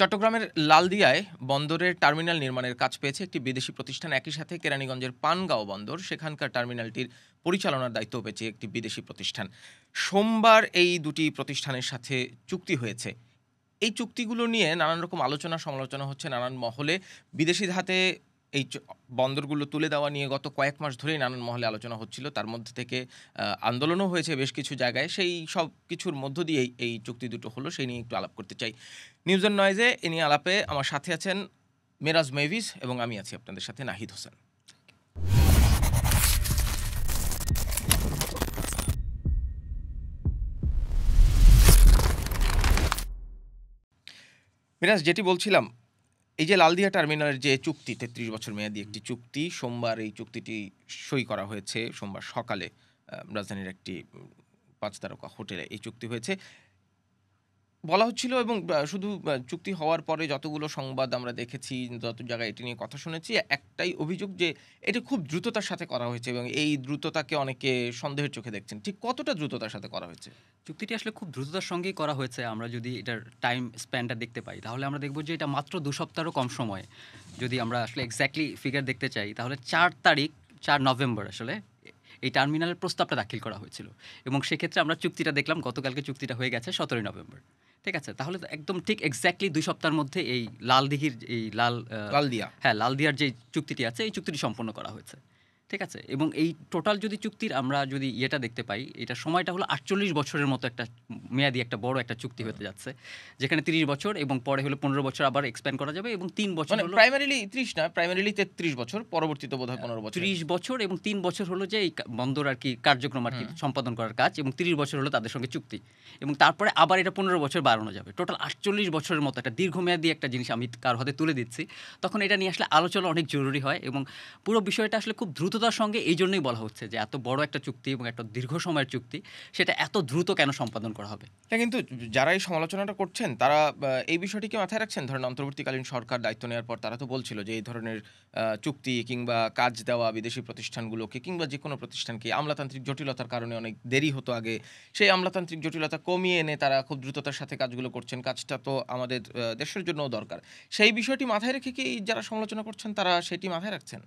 চট্টগ্রামের লালদিয়ায় বন্দরের টার্মিনাল নির্মাণের কাজ পেয়েছে একটি বিদেশি প্রতিষ্ঠান। একই সাথে কেরানীগঞ্জের পানগাঁও বন্দর, সেখানকার টার্মিনালটির পরিচালনার দায়িত্ব পেয়েছে একটি বিদেশি প্রতিষ্ঠান। সোমবার এই দুটি প্রতিষ্ঠানের সাথে চুক্তি হয়েছে। এই চুক্তিগুলো নিয়ে নানান রকম আলোচনা সমালোচনা হচ্ছে নানান মহলে। বিদেশি ধাতে এই বন্দরগুলো তুলে দেওয়া নিয়ে গত কয়েক মাস ধরেই নানান মহলে আলোচনা হচ্ছিল। তার মধ্যে থেকে আন্দোলনও হয়েছে বেশ কিছু জায়গায়। সেই সব কিছুর মধ্য দিয়েই এই চুক্তি দুটো হলো, সেই নিয়ে একটু আলাপ করতে চাই। নিউজ অ্যান্ড নয়েজে এ নিয়ে আলাপে আমার সাথে আছেন মেরাজ মেভিস এবং আমি আছি আপনাদের সাথে নাহিদ হোসেন। মিরাজ, যেটি বলছিলাম, এই যে লালদিয়া টার্মিনালের যে চুক্তি ৩৩ বছর মেয়াদী একটি চুক্তি, সোমবার এই চুক্তিটি সই করা হয়েছে। সোমবার সকালে রাজধানীর একটি ৫ তারকা হোটেলে এই চুক্তি হয়েছে বলা হচ্ছিল। এবং শুধু চুক্তি হওয়ার পরে যতগুলো সংবাদ আমরা দেখেছি, যত জায়গায় এটি নিয়ে কথা শুনেছি, একটাই অভিযোগ যে এটি খুব দ্রুততার সাথে করা হয়েছে এবং এই দ্রুততাকে অনেকে সন্দেহের চোখে দেখছেন। ঠিক কতটা দ্রুততার সাথে করা হয়েছে? চুক্তিটি আসলে খুব দ্রুততার সঙ্গেই করা হয়েছে। আমরা যদি এটার টাইম স্প্যানটা দেখতে পাই, তাহলে আমরা দেখব যে এটা মাত্র ২ সপ্তাহেরও কম সময়ে। যদি আমরা আসলে এক্স্যাক্টলি ফিগার দেখতে চাই, তাহলে ৪ নভেম্বর আসলে এই টার্মিনালের প্রস্তাবটা দাখিল করা হয়েছিল। এবং সেক্ষেত্রে আমরা চুক্তিটা দেখলাম, গতকালকে চুক্তিটা হয়ে গেছে ১৭ নভেম্বর। ঠিক আছে, তাহলে একদম ঠিক এক্স্যাক্টলি ২ সপ্তাহের মধ্যে এই লালদিঘির এই লালদিয়ার যে চুক্তিটি আছে, এই চুক্তিটি সম্পন্ন করা হয়েছে। ঠিক আছে, এবং এই টোটাল যদি চুক্তির আমরা যদি ইয়েটা দেখতে পাই, এটা সময়টা হলো ৪৮ বছরের মতো একটা মেয়াদি একটা বড় একটা চুক্তি হতে যাচ্ছে, যেখানে ৩০ বছর এবং পরে হলো ১৫ বছর আবার এক্সপ্যান্ড করা যাবে এবং ৩ বছর হলো প্রাইমারিলি ৩০ না, প্রাইমারিলি ৩৩ বছর, পরবর্তীতে বোধহয় ১৫ বছর, ৩০ বছর এবং ৩ বছর হলো যে এই বন্দর আর কি কার্যক্রম আর কি সম্পাদন করার কাজ, এবং ৩০ বছর হলো তাদের সঙ্গে চুক্তি, এবং তারপরে আবার এটা ১৫ বছর বাড়ানো যাবে। টোটাল ৪৮ বছরের মতো একটা দীর্ঘমেয়াদী একটা জিনিস আমি কার হাতে তুলে দিচ্ছি। তখন এটা নিয়ে আসলে আলোচনা অনেক জরুরি হয়, এবং পুরো বিষয়টা আসলে খুব দ্রুততার সঙ্গে এই জন্যই বলা হচ্ছে যে এত বড় একটা চুক্তি এবং একটা দীর্ঘ সময়ের চুক্তি, সেটা এত দ্রুত কেন সম্পাদন করা হবে। কিন্তু যারা এই সমালোচনাটা করছেন তারা এই বিষয়টিকে মাথায় রাখছেন। ধরেন অন্তর্বর্তীকালীন সরকার দায়িত্ব নেওয়ার পর তারা তো বলছিল যে এই ধরনের চুক্তি কিংবা কাজ দেওয়া বিদেশি প্রতিষ্ঠানগুলোকে কিংবা যে কোনো প্রতিষ্ঠানকে আমলাতান্ত্রিক জটিলতার কারণে অনেক দেরি হতো আগে, সেই আমলাতান্ত্রিক জটিলতা কমিয়ে এনে তারা খুব দ্রুততার সাথে কাজগুলো করছেন। কাজটা তো আমাদের দেশের জন্যও দরকার। সেই বিষয়টি মাথায় রেখে কি যারা সমালোচনা করছেন তারা সেটি মাথায় রাখছেন?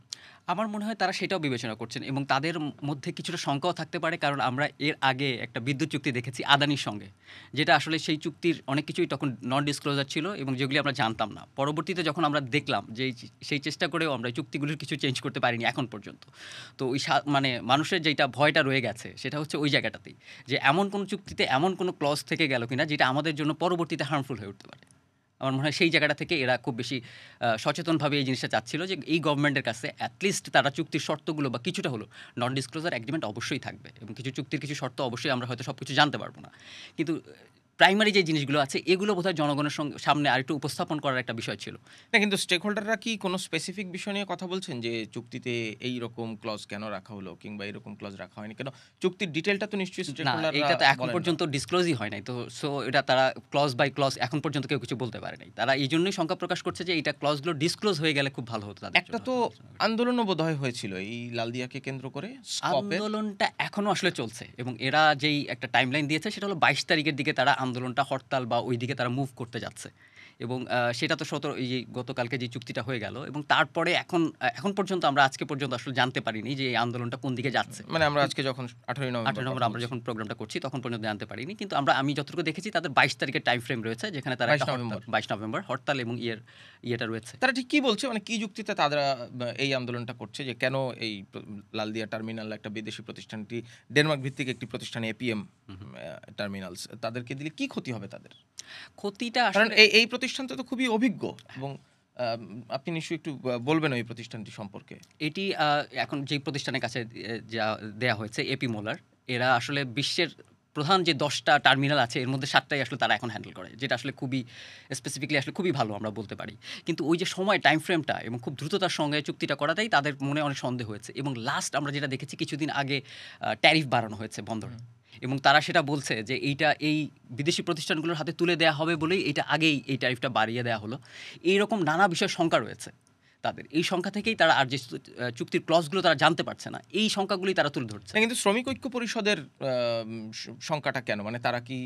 আমার মনে হয় তারা সেটাও বিবেচনা করছেন, এবং তাদের মধ্যে কিছুটা শঙ্কাও থাকতে পারে, কারণ আমরা এর আগে একটা বিদ্যুৎ চুক্তি দেখেছি আদানির সঙ্গে, যেটা আসলে সেই চুক্তির অনেক কিছুই তখন নন ডিসক্লোজার ছিল এবং যেগুলি আমরা জানতাম না। পরবর্তীতে যখন আমরা দেখলাম যে সেই চেষ্টা করেও আমরা এই চুক্তিগুলির কিছু চেঞ্জ করতে পারিনি এখন পর্যন্ত। তো ওই মানে মানুষের যেটা ভয়টা রয়ে গেছে সেটা হচ্ছে ওই জায়গাটাতেই, যে এমন কোনো চুক্তিতে এমন কোনো ক্লজ থেকে গেল কিনা যেটা আমাদের জন্য পরবর্তীতে হার্মফুল হয়ে উঠতে পারে। আমার মনে হয় সেই জায়গাটা থেকে এরা খুব বেশি সচেতনভাবে এই জিনিসটা চাচ্ছিল যে এই গভর্নমেন্টের কাছে অ্যাটলিস্ট তারা চুক্তির শর্তগুলো বা কিছুটা হলো নন ডিসক্লোজার এগ্রিমেন্ট অবশ্যই থাকবে, এবং কিছু চুক্তির কিছু শর্ত অবশ্যই আমরা হয়তো সব কিছু জানতে পারবো না, কিন্তু প্রাইমারি যে জিনিসগুলো আছে এগুলো বোধহয় জনগণের সামনে আরেকটু উপস্থাপন করার একটা বিষয় ছিল। না, কিন্তু স্টেক হোল্ডাররা কি কোনো স্পেসিফিক বিষয় নিয়ে কথা বলছেন যে চুক্তিতে এই রকম ক্লজ কেন রাখা হলো কিংবা এরকম ক্লজ রাখা হয়নি কেন? চুক্তির ডিটেলটা তো নিশ্চয়ই স্টেক হোল্ডাররা এটা তো এখন পর্যন্ত ডিসক্লোজই হয় নাই, তো সো এটা তারা ক্লজ বাই ক্লজ এখন পর্যন্ত কেউ কিছু বলতে পারে নাই। তারা এই জন্যই শঙ্কা প্রকাশ করছে যে এটা ক্লজগুলো ডিসক্লোজ হয়ে গেলে খুব ভালো হতো তাদের একটা তো আন্দোলনও বোধহয় হয়েছিল এই লালদিয়াকে কেন্দ্র করে। আন্দোলনটা এখনো আসলে চলছে, এবং এরা যেই একটা টাইমলাইন দিয়েছে সেটা হলো ২২ তারিখের দিকে তারা আন্দোলনটা হরতাল বা ওই দিকে তারা মুভ করতে যাচ্ছে, এবং সেটা তো এই যে গতকালকে যে চুক্তিটা হয়ে গেল, এবং তারপরে এখন পর্যন্ত আমরা আজকে পর্যন্ত আসলে জানতে পারিনি যে এই আন্দোলনটা কোন দিকে যাচ্ছে। মানে আমরা আজকে যখন ১৮ নভেম্বর আমরা যখন প্রোগ্রামটা করছি তখন পর্যন্ত জানতে পারিনি, কিন্তু আমি যতটুকু দেখেছি তাদের ২২ তারিখের টাইম ফ্রেম রয়েছে, যেখানে তারা ২২ নভেম্বর হরতাল এবং ইয়েটা রয়েছে। তারা ঠিক কি বলছে, মানে কি যুক্তিতে তারা এই আন্দোলনটা করছে, যে কেন এই লালদিয়া টার্মিনাল একটা বিদেশি প্রতিষ্ঠানটি ডেনমার্ক ভিত্তিক একটি প্রতিষ্ঠান এপিএম টার্মিনালস, তাদেরকে দিলে কি ক্ষতি হবে তাদের? ক্ষতিটা কারণ এই প্রতিষ্ঠানটা তো খুবই অভিজ্ঞ, এবং আপনি নিশ্চয়ই একটু বলবেন ওই প্রতিষ্ঠানটি সম্পর্কে। এটি এখন যে প্রতিষ্ঠানের কাছে যা দেয়া হয়েছে এপি মোলার, এরা আসলে বিশ্বের প্রধান যে ১০টা টার্মিনাল আছে এর মধ্যে ৭টাই আসলে তারা এখন হ্যান্ডেল করে, যেটা আসলে খুবই স্পেসিফিকলি আসলে খুবই ভালো আমরা বলতে পারি। কিন্তু ওই যে সময় টাইম ফ্রেমটা এবং খুব দ্রুততার সঙ্গে চুক্তিটা করাটাই তাদের মনে অনেক সন্দেহ হয়েছে, এবং লাস্ট আমরা যেটা দেখেছি কিছুদিন আগে ট্যারিফ বাড়ানো হয়েছে বন্দরে, এবং তারা সেটা বলছে যে এই বিদেশি প্রতিষ্ঠানগুলোর হাতে তুলে দেওয়া হবে বলেই আগেই এই ট্যারিফটা বাড়িয়ে দেওয়া হলো। এইরকম নানা বিষয় শঙ্কা রয়েছে তাদের। এই সংখ্যা থেকেই তারা আর যে চুক্তির ক্লজগুলো তারা জানতে পারছে না, এই সংখ্যাগুলি তারা তুলে ধরছে। কিন্তু শ্রমিক ঐক্য পরিষদের সংখ্যাটা কেন, মানে তারা কি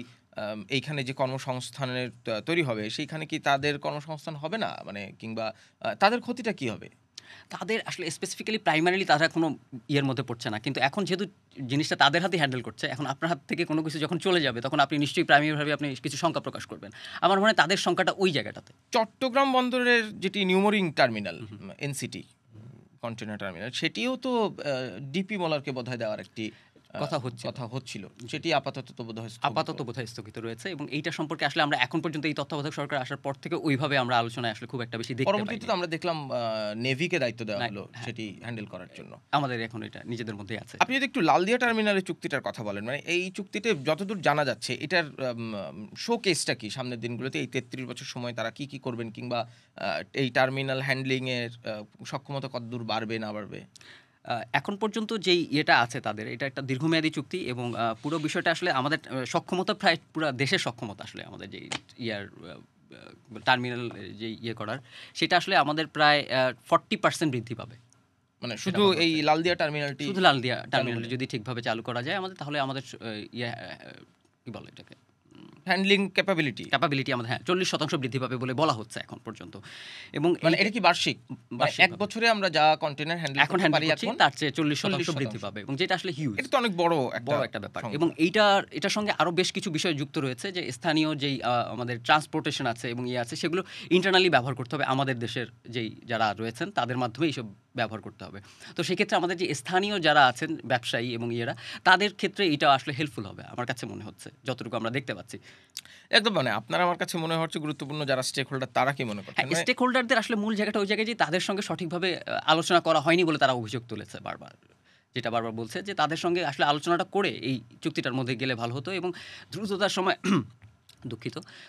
এইখানে যে কর্মসংস্থানের তৈরি হবে সেইখানে কি তাদের কর্মসংস্থান হবে না, মানে কিংবা তাদের ক্ষতিটা কি হবে? তাদের আসলে স্পেসিফিক্যালি প্রাইমারিলি তারা কোনো ইয়ের মধ্যে পড়ছে না। কিন্তু এখন যেহেতু জিনিসটা তাদের হাতেই হ্যান্ডেল করছে, এখন আপনার হাত থেকে কোনো কিছু যখন চলে যাবে, তখন আপনি নিশ্চয়ই প্রাইমারিভাবে আপনি কিছু শঙ্কা প্রকাশ করবেন। আমার মনে হয় তাদের সংখ্যাটা ওই জায়গাটাতে। চট্টগ্রাম বন্দরের যেটি New Mooring terminal, NCT container terminal, সেটিও তো ডিপি মোলারকে বোধহয় দেওয়ার একটি কথা হচ্ছিল, সেটি আপাতত তো বোধহয় স্থগিত রয়েছে। এবং এইটা সম্পর্কে আসলে আমরা এখন পর্যন্ত এই তত্ত্বাবধায়ক সরকার আসার পর থেকে ওইভাবে আমরা আলোচনায় আসলে খুব একটা বেশি দেখতে পাই। পরবর্তীতে তো আমরা দেখলাম নেভিকে দায়িত্ব দেওয়া হলো সেটি হ্যান্ডেল করার জন্য। আমাদের এখন এটা নিজেদের মধ্যেই আছে। আপনি যদি একটু লালদিয়া টার্মিনালের চুক্তিটার কথা বলেন, মানে এই চুক্তিতে যতদূর জানা যাচ্ছে এটার শো কেসটা কি সামনের দিনগুলোতে? এই ৩৩ বছর সময় তারা কি কি করবেন, কিংবা এই টার্মিনাল হ্যান্ডলিং এর সক্ষমতা কতদূর বাড়বে না বাড়বে? এখন পর্যন্ত যেই ইয়েটা আছে তাদের, এটা একটা দীর্ঘমেয়াদী চুক্তি এবং পুরো বিষয়টা আসলে আমাদের সক্ষমতা প্রায় পুরো দেশের সক্ষমতা আসলে আমাদের যেই টার্মিনাল যে ইয়ে করার, সেটা আসলে আমাদের প্রায় 40% বৃদ্ধি পাবে। মানে শুধু এই লালদিয়া টার্মিনালটি, শুধু লালদিয়া টার্মিনাল যদি ঠিকভাবে চালু করা যায় আমাদের, তাহলে আমাদের কি বলে এটাকে, হ্যান্ডলিং ক্যাপাবিলিটি আমাদের 40% বৃদ্ধি পাবে বলে বলা হচ্ছে এখন পর্যন্ত। এবং মানে এটা কি বার্ষিক? এক বছরে আমরা যা কন্টেনার হ্যান্ডেল করতে পারি এখন, তার চেয়ে 40% বৃদ্ধি পাবে, এবং যেটা আসলে হিউজ, এটা তো অনেক বড় একটা ব্যাপার। এবং এটার সঙ্গে আরো বেশ কিছু বিষয় যুক্ত রয়েছে, যে স্থানীয় যেই আমাদের ট্রান্সপোর্টেশন আছে এবং আছে, সেগুলো ইন্টারনালি ব্যবহার করতে হবে আমাদের দেশের যেই যারা রয়েছেন তাদের মাধ্যমে এইসব ব্যবহার করতে হবে। তো সেক্ষেত্রে আমাদের যে স্থানীয় যারা আছেন ব্যবসায়ী এবং তাদের ক্ষেত্রে এটা আসলে হেল্পফুল হবে আমার কাছে মনে হচ্ছে, যতটুকু আমরা দেখতে পাচ্ছি। একদম, মানে আপনার আমার কাছে মনে হচ্ছে গুরুত্বপূর্ণ যারা স্টেক হোল্ডার, তারা কি মনে করছেন? স্টেক হোল্ডারদের আসলে মূল জায়গাটা ওই জায়গায় যে তাদের সঙ্গে সঠিকভাবে আলোচনা করা হয়নি বলে তারা অভিযোগ তুলেছে বারবার, যেটা বারবার বলছে যে তাদের সঙ্গে আসলে আলোচনাটা করে এই চুক্তিটার মধ্যে গেলে ভালো হতো, এবং দ্রুততার সময়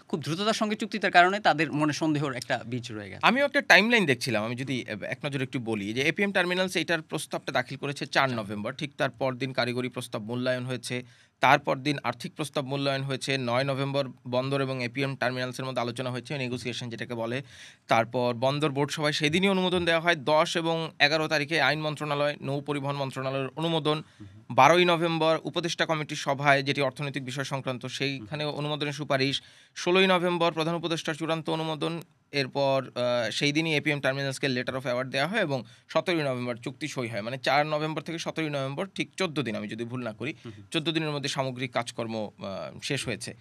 খুব দ্রুততার সঙ্গে চুক্তিটার কারণে তাদের মনে সন্দেহের একটা বীজ রয়ে গেছে। আমিও একটা টাইমলাইন দেখছিলাম, আমি যদি এক নজরে একটু বলি, যে এপিএম টার্মিনালস এইটার প্রস্তাবটা দাখিল করেছে 4 নভেম্বর, ঠিক তার পরদিন কারিগরি প্রস্তাব মূল্যায়ন হয়েছে, তারপর দিন আর্থিক প্রস্তাব মূল্যায়ন হয়েছে, 9 নভেম্বর বন্দর এবং এপিএম টার্মিনালসের মধ্যে আলোচনা হয়েছে, নেগোসিয়েশন যেটাকে বলে। তারপর বন্দর বোর্ড সভায় সেদিনই অনুমোদন দেওয়া হয়। 10 এবং 11 তারিখে আইন মন্ত্রণালয়, নৌ পরিবহন মন্ত্রণালয়ের অনুমোদন। 12ই নভেম্বর উপদেষ্টা কমিটির সভায়, যেটি অর্থনৈতিক বিষয় সংক্রান্ত, সেইখানে অনুমোদনের সুপারিশ। 16ই নভেম্বর প্রধান উপদেষ্টার চূড়ান্ত অনুমোদন। এরপর সেই দিনই এপিএম টার্মিনালসকে লেটার অফ অ্যাওয়ার্ড দেওয়া হয় এবং 17ই নভেম্বর চুক্তি সই হয়। মানে 4 নভেম্বর থেকে 17ই নভেম্বর, ঠিক 14 দিন, আমি যদি ভুল না করি, 14 দিনের মধ্যে সামগ্রিক কাজকর্ম শেষ হয়েছে।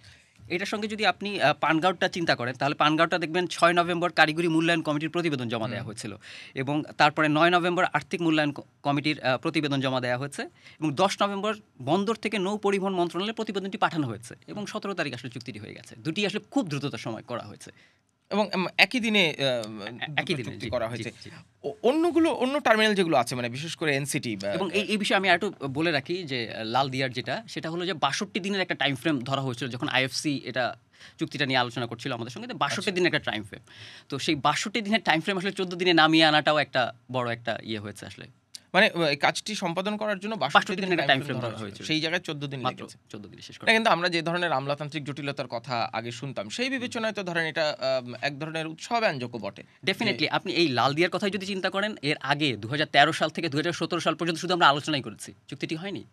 এটার সঙ্গে যদি আপনি পানগাঁওটা চিন্তা করেন, তাহলে পানগাঁওটা দেখবেন 6 নভেম্বর কারিগরি মূল্যায়ন কমিটির প্রতিবেদন জমা দেওয়া হয়েছিল, এবং তারপরে 9 নভেম্বর আর্থিক মূল্যায়ন কমিটির প্রতিবেদন জমা দেওয়া হয়েছে, এবং 10 নভেম্বর বন্দর থেকে নৌ পরিবহন মন্ত্রণালয়ের প্রতিবেদনটি পাঠানো হয়েছে, এবং 17 তারিখ আসলে চুক্তিটি হয়ে গেছে। দুটি আসলে খুব দ্রুততার সময় করা হয়েছে এবং একই দিনে চুক্তি করা হয়েছে। অন্য টার্মিনাল যেগুলো আছে, মানে বিশেষ করে এনসিটি, এবং এই বিষয়ে আমি আরেকটু বলে রাখি যে লাল দিয়ার সেটা হলো যে 62 দিনের একটা টাইম ফ্রেম ধরা হয়েছিল যখন আইএফসি এটা চুক্তিটা নিয়ে আলোচনা করছিল আমাদের সঙ্গে। 62 দিনের একটা টাইম ফ্রেম, তো সেই 62 দিনের টাইম ফ্রেম আসলে 14 দিনে নামিয়ে আনাটাও একটা বড় একটা হয়েছে আসলে। মানে কাজটি সম্পাদন করার জন্য 62 দিনের টাইম ফ্রেম ধরা হয়েছিল, সেই জায়গায় 14 দিন লেগেছে। 14 দিন শেষ করা। কিন্তু আমরা যে ধরনের আমলাতান্ত্রিক জটিলতার কথা আগে শুনতাম, সেই বিবেচনায় তো ধরেন এটা এক ধরনের উৎসাহব্যঞ্জক বটে। ডেফিনেটলি আপনি এই লাল দিয়ার কথাই যদি চিন্তা করেন, এর আগে 2013 সাল থেকে 2017 সাল পর্যন্ত শুধু আমরা আলোচনাই করেছি, চুক্তিটি হয়নি,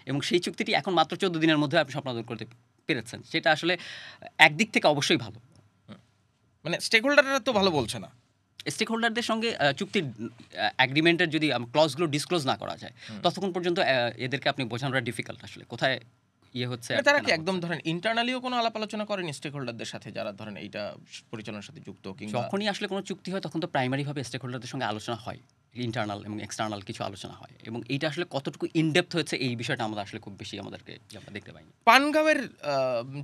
এবং সেই চুক্তিটি এখন মাত্র 14 দিনের মধ্যে আপনি সম্পাদন করতে পেরেছেন। সেটা আসলে একদিক থেকে অবশ্যই ভালো। মানে স্টেক হোল্ডাররা তো ভালো বলছে না। স্টেক হোল্ডারদের সঙ্গে চুক্তির অ্যাগ্রিমেন্টের যদি ক্লজগুলো ডিসক্লোজ না করা যায়, ততক্ষণ পর্যন্ত এদেরকে আপনি বোঝানোটা ডিফিকাল্ট আসলে কোথায় হচ্ছে। তারা কি একদম ধরেন ইন্টারনালিও কোনো আলাপ আলোচনা করেন স্টেক হোল্ডারদের সাথে, যারা ধরেন এইটা পরিচালনার সাথে যুক্ত? যখনই আসলে কোনো চুক্তি হয় তখন তো প্রাইমারিভাবে স্টেক হোল্ডারদের সঙ্গে আলোচনা হয়, ইন্টারনাল এবং এক্সটার্নাল কিছু আলোচনা হয়, এবং এইটা আসলে কতটুকু ইনডেপথ হয়েছে এই বিষয়টা আমরা আসলে খুব বেশি আমাদেরকে আমরা দেখতে পাইনি। পানগাঁওয়ের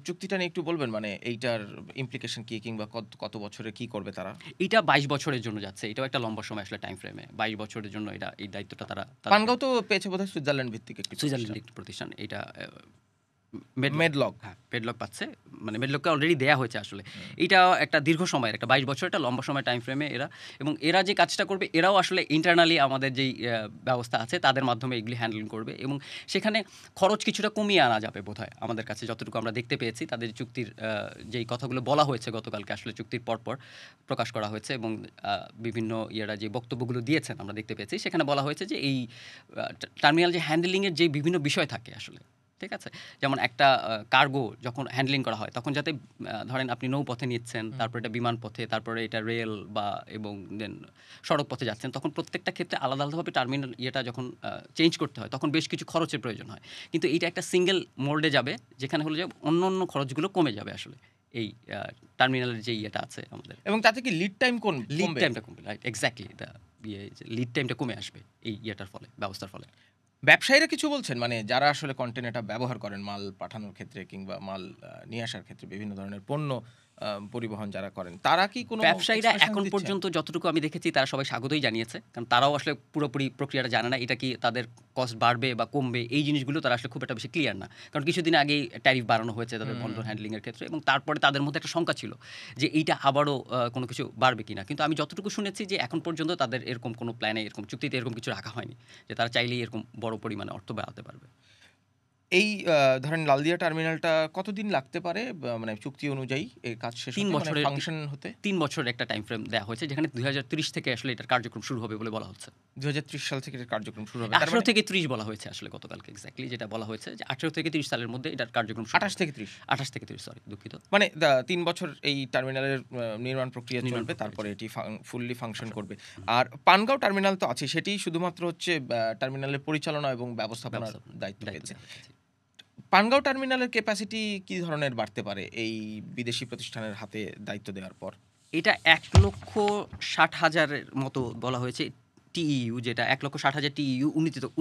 চুক্তিটা নিয়ে একটু বলবেন, মানে এইটার ইমপ্লিকেশন কি, কিংবা কত বছরে কি করবে তারা? এটা 22 বছরের জন্য যাচ্ছে, এটাও একটা লম্বা সময় আসলে টাইম ফ্রেমে। 22 বছরের জন্য এই দায়িত্বটা তারা। পানগাঁও তো পেয়েছে বোধহয় সুইজারল্যান্ড ভিত্তিক একটি প্রতিষ্ঠান, এটা মেডলক। হ্যাঁ, মেডলক পাচ্ছে, মানে মেডলককে অলরেডি দেয়া হয়েছে আসলে। এটা একটা দীর্ঘ সময়ের, একটা 22 বছর, একটা লম্বা সময় টাইম ফ্রেমে এরা যে কাজটা করবে, এরাও আসলে ইন্টারনালি আমাদের যেই ব্যবস্থা আছে তাদের মাধ্যমে এগুলি হ্যান্ডেল করবে, এবং সেখানে খরচ কিছুটা কমিয়ে আনা যাবে বোধহয় আমাদের কাছে যতটুকু আমরা দেখতে পেয়েছি। তাদের চুক্তির যেই কথাগুলো বলা হয়েছে গতকালকে আসলে চুক্তির পরপর প্রকাশ করা হয়েছে, এবং বিভিন্ন যে বক্তব্যগুলো দিয়েছেন আমরা দেখতে পেয়েছি, সেখানে বলা হয়েছে যে এই টার্মিনাল যে হ্যান্ডেলিংয়ের যে বিভিন্ন বিষয় থাকে আসলে, ঠিক আছে? যেমন একটা কার্গো যখন হ্যান্ডলিং করা হয় তখন যাতে ধরেন আপনি নৌপথে নিচ্ছেন, তারপরে এটা বিমান পথে, তারপরে এটা রেল বা এবং দেন সড়ক পথে যাচ্ছেন, তখন প্রত্যেকটা ক্ষেত্রে আলাদা আলাদাভাবে টার্মিনাল ইয়েটা যখন চেঞ্জ করতে হয় তখন বেশ কিছু খরচের প্রয়োজন হয়। কিন্তু এইটা একটা সিঙ্গেল মোল্ডে যাবে, যেখানে হলো যে অন্য খরচগুলো কমে যাবে আসলে। এই টার্মিনালের যে ইয়েটা আছে আমাদের। এবং তাতে কি লিড টাইম লিড কমবে? টাইমটা কমবে, রাইট, এক্সাক্টলি। লিড টাইমটা কমে আসবে এই ইয়েটার ফলে, ব্যবস্থার ফলে। ব্যবসায়ীরা কিছু বলছেন? মানে যারা আসলে কন্টেনারটা ব্যবহার করেন মাল পাঠানোর ক্ষেত্রে কিংবা মাল নিয়ে আসার ক্ষেত্রে বিভিন্ন ধরনের পণ্য পরিবহন যারা করেন, তারা কি কোনো ব্যবসায়ীরা এক্সপ্রেশন এখন দিচ্ছেন? পর্যন্ত যতটুকু আমি দেখেছি তারা সবাই স্বাগতই জানিয়েছে। কারণ তারাও আসলে পুরোপুরি প্রক্রিয়াটা জানে না। এটা কি তাদের কস্ট বাড়বে বা কমবে, এই জিনিসগুলো তারা আসলে খুব একটা বেশি ক্লিয়ার না। কারণ কিছুদিন আগেই ট্যারিফ বাড়ানো হয়েছে তাদের বন্দর হ্যান্ডলিং এর ক্ষেত্রে, এবং তারপরে তাদের মধ্যে একটা শঙ্কা ছিল যে এইটা আবারও কোনো কিছু বাড়বে কিনা। কিন্তু আমি যতটুকু শুনেছি যে এখন পর্যন্ত তাদের এরকম কোনো প্ল্যানে, এরকম চুক্তিতে এরকম কিছু রাখা হয়নি যে তারা চাইলেই এরকম বড় পরিমাণে অর্থ বাড়াতে পারবে। এই ধরেন লালদিয়া টার্মিনালটা কতদিন লাগতে পারে মানে চুক্তি অনুযায়ী এই কাজ শেষ ৩ হতে, মানে বছরের ফাংশন হতে? ৩ বছরের একটা টাইম ফ্রেম দেয়া হয়েছে, যেখানে ২০৩০ থেকে আসলে এটার কার্যক্রম শুরু হবে বলে বলা হচ্ছে। ২০৩০ সাল থেকে এর কার্যক্রম শুরু হবে। তার ১৮ মানে থেকে ৩০ বলা হয়েছে আসলে গতকালকে, এক্সাক্টলি যেটা বলা হয়েছে যে ১৮ থেকে ৩০ সালের মধ্যে এটার কার্যক্রম শুরু ২৮ হবে। থেকে ৩০। ২৮ থেকে ৩০, সরি, দুঃখিত। মানে ৩ বছর এই টার্মিনালের নির্মাণ প্রক্রিয়া নির্মাণ চলবে, প্রক্রিয়া তারপরে এটি ফুললি ফাংশন করবে। আর পানগাঁও টার্মিনাল তো আছে, সেটি শুধুমাত্র হচ্ছে টার্মিনালের পরিচালনা এবং ব্যবস্থাপনার দায়িত্ব পেয়েছে। রেখেছে। পানগাঁও টার্মিনালের ক্যাপাসিটি কি ধরনের বাড়তে পারে এই বিদেশি প্রতিষ্ঠানের হাতে দায়িত্ব দেওয়ার পর? এটা ১,৬০,০০০ এর মতো বলা হয়েছে টিইইউ, যেটা ১,৬০,০০০ টিইইউ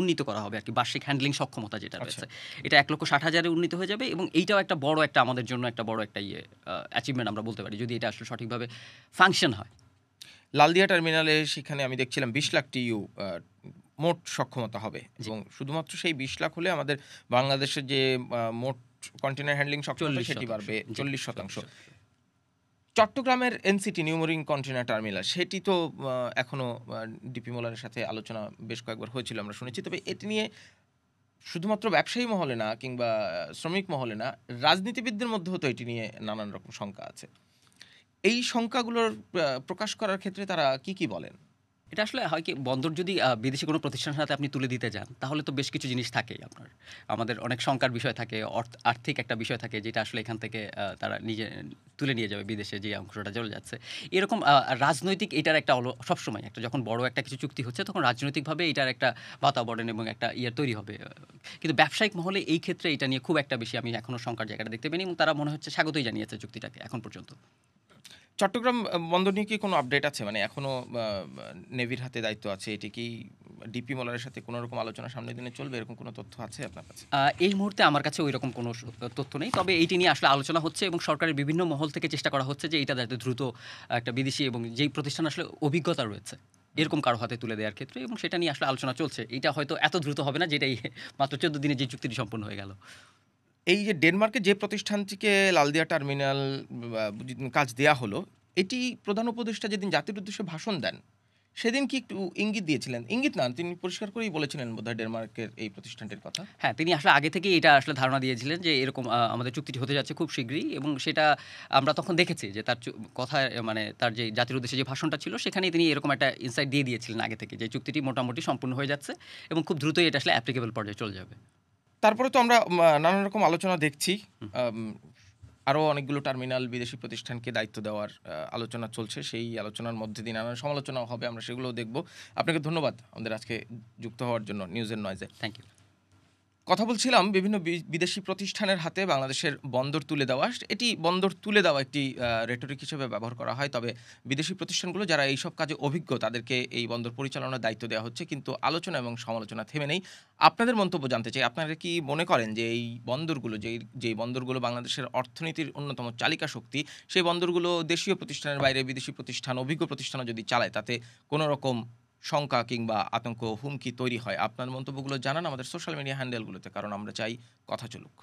উন্নীত করা হবে আরকি, বার্ষিক হ্যান্ডলিং সক্ষমতা যেটা রয়েছে। এটা ১,৬০,০০০ এ উন্নীত হয়ে যাবে, এবং এইটাও একটা বড় একটা আমাদের জন্য একটা বড় একটা অ্যাচিভমেন্ট আমরা বলতে পারি, যদি এটা আসলে সঠিকভাবে ফাংশন হয়। লালদিয়া টার্মিনালে সেখানে আমি দেখছিলাম ২০ লাখ টিইউ মোট সক্ষমতা হবে, এবং শুধুমাত্র সেই ২০ লাখ হলে আমাদের বাংলাদেশের যে মোট কন্টেনার হ্যান্ডলিং সক্ষমতা সেটি বাড়বে ৪০%। চট্টগ্রামের NCT new marine container terminal, সেটি তো এখনো ডিপি মোলারের সাথে আলোচনা বেশ কয়েকবার হয়েছিল, আমরা শুনেছি। তবে এটি নিয়ে শুধুমাত্র ব্যবসায়ী মহলে না কিংবা শ্রমিক মহলে না, রাজনীতিবিদদের মধ্যেও তো এটি নিয়ে নানান রকম শঙ্কা আছে। এই শঙ্কাগুলোর প্রকাশ করার ক্ষেত্রে তারা কি বলেন? এটা আসলে হয় কি, বন্দর যদি বিদেশি কোনো প্রতিষ্ঠানের হাতে আপনি তুলে দিতে যান, তাহলে তো বেশ কিছু জিনিস থাকেই আপনার। আমাদের অনেক শঙ্কার বিষয় থাকে, আর্থিক একটা বিষয় থাকে, যেটা আসলে এখান থেকে তারা তুলে নিয়ে যাবে বিদেশে, যে অংশটা চলে যাচ্ছে। এরকম রাজনৈতিক এটার একটা সবসময় একটা, যখন বড় একটা কিছু চুক্তি হচ্ছে তখন রাজনৈতিকভাবে এটার একটা বাতাবরণ এবং একটা তৈরি হবে। কিন্তু ব্যবসায়িক মহলে এই ক্ষেত্রে এটা নিয়ে খুব একটা বেশি আমি এখনো শঙ্কার জায়গাটা দেখতে পাইনি, এবং তারা মনে হচ্ছে স্বাগতই জানিয়েছে চুক্তিটাকে এখন পর্যন্ত। চট্টগ্রাম বন্দর নিয়ে কি কোনো আপডেট আছে? মানে এখনো নেভির হাতে দায়িত্ব আছে, এটি কি ডিপি মোলারের সাথে কোনো রকম আলোচনা সামনের দিনে চলবে, এরকম কোনো তথ্য আছে আপনার কাছে? এই মুহূর্তে আমার কাছে ওইরকম কোনো তথ্য নেই। তবে এইটি নিয়ে আসলে আলোচনা হচ্ছে, এবং সরকারের বিভিন্ন মহল থেকে চেষ্টা করা হচ্ছে যে এটা যাতে দ্রুত একটা বিদেশি এবং যেই প্রতিষ্ঠান আসলে অভিজ্ঞতা রয়েছে এরকম কারো হাতে তুলে দেওয়ার ক্ষেত্রে, এবং সেটা নিয়ে আসলে আলোচনা চলছে। এটা হয়তো এত দ্রুত হবে না, যেটাই মাত্র ১৪ দিনে যে চুক্তিটি সম্পন্ন হয়ে গেল। এই যে ডেনমার্কের যে প্রতিষ্ঠানটিকে লালদিয়া টার্মিনাল কাজ দেয়া হলো, এটি প্রধান উপদেষ্টা যেদিন জাতির উদ্দেশ্যে ভাষণ দেন, সেদিন কি একটু ইঙ্গিত দিয়েছিলেন? ইঙ্গিত না, তিনি পরিষ্কার করেই বলেছিলেন বোধহয় ডেনমার্কের এই প্রতিষ্ঠানটির কথা। হ্যাঁ, তিনি আসলে আগে থেকেই এটা আসলে ধারণা দিয়েছিলেন যে এরকম আমাদের চুক্তিটি হতে যাচ্ছে খুব শীঘ্রই, এবং সেটা আমরা তখন দেখেছি যে তার কথায়, মানে তার যে জাতির উদ্দেশ্যে যে ভাষণটা ছিল সেখানেই তিনি এরকম একটা ইনসাইট দিয়ে দিয়েছিলেন আগে থেকে, যে চুক্তিটি মোটামুটি সম্পূর্ণ হয়ে যাচ্ছে এবং খুব দ্রুতই এটা আসলে অ্যাপ্লিকেবল পর্যায়ে চলে যাবে। তারপরে তো আমরা নানান রকম আলোচনা দেখছি। আরও অনেকগুলো টার্মিনাল বিদেশি প্রতিষ্ঠানকে দায়িত্ব দেওয়ার আলোচনা চলছে। সেই আলোচনার মধ্যে দিয়ে নানান সমালোচনাও হবে, আমরা সেগুলোও দেখব। আপনাকে ধন্যবাদ আমাদের আজকে যুক্ত হওয়ার জন্য নিউজের নয়েজে। Thank you. কথা বলছিলাম বিভিন্ন বিদেশি প্রতিষ্ঠানের হাতে বাংলাদেশের বন্দর তুলে দেওয়া। এটি বন্দর তুলে দেওয়া একটি রেটরিক হিসেবে ব্যবহার করা হয়। তবে বিদেশি প্রতিষ্ঠানগুলো যারা এইসব কাজে অভিজ্ঞ, তাদেরকে এই বন্দর পরিচালনার দায়িত্ব দেওয়া হচ্ছে। কিন্তু আলোচনা এবং সমালোচনা থেমে নেই। আপনাদের মন্তব্য জানতে চাই, আপনারা কি মনে করেন যে এই বন্দরগুলো, যেই বন্দরগুলো বাংলাদেশের অর্থনীতির অন্যতম চালিকা শক্তি, সেই বন্দরগুলো দেশীয় প্রতিষ্ঠানের বাইরে বিদেশি প্রতিষ্ঠান, অভিজ্ঞ প্রতিষ্ঠানও যদি চালায়, তাতে কোনো রকম শঙ্কা কিংবা আতঙ্ক, হুমকি তৈরি হয়? আপনার মন্তব্যগুলো জানান আমাদের সোশ্যাল মিডিয়া হ্যান্ডেলগুলোতে, কারণ আমরা চাই কথা চলুক।